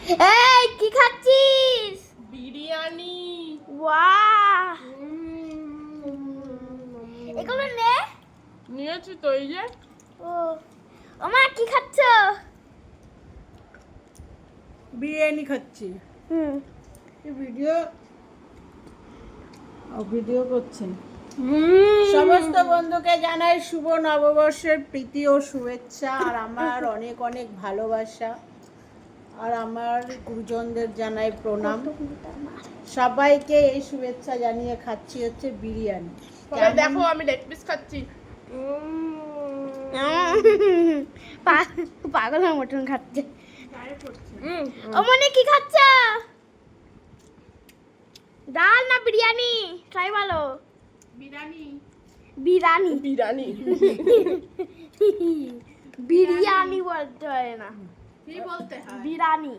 এই কি খাচ্ছিস? বিরিয়ানি। ওয়াও, এগুলো নে। নিয়েছি তো এই যে। ও ওমা কি খাচ্ছ? বিরিয়ানি খাচ্ছি। হুম ভিডিও করছেন। সমস্ত বন্ধুকে জানাই শুভ নববর্ষের প্রীতি ও শুভেচ্ছা, আর আমার অনেক অনেক ভালোবাসা, আর আমার গুরুজনদের জানাই প্রণাম। সবাইকে এই শুভেচ্ছা জানিয়ে খাচ্ছি হচ্ছে বিরিয়ানি। দেখো আমি লেগ পিস খাচ্ছি। পাগলের মতন খাচ্ছে। ও মনে কি খাচ্ছ? ডাল না বিরিয়ানি? ট্রাই ভালো। বিরিয়ানি। বিরিয়ানি বিরিয়ানি। বিরিয়ানি বলতে হয় না, কি বলতে হয়? বিরিয়ানি।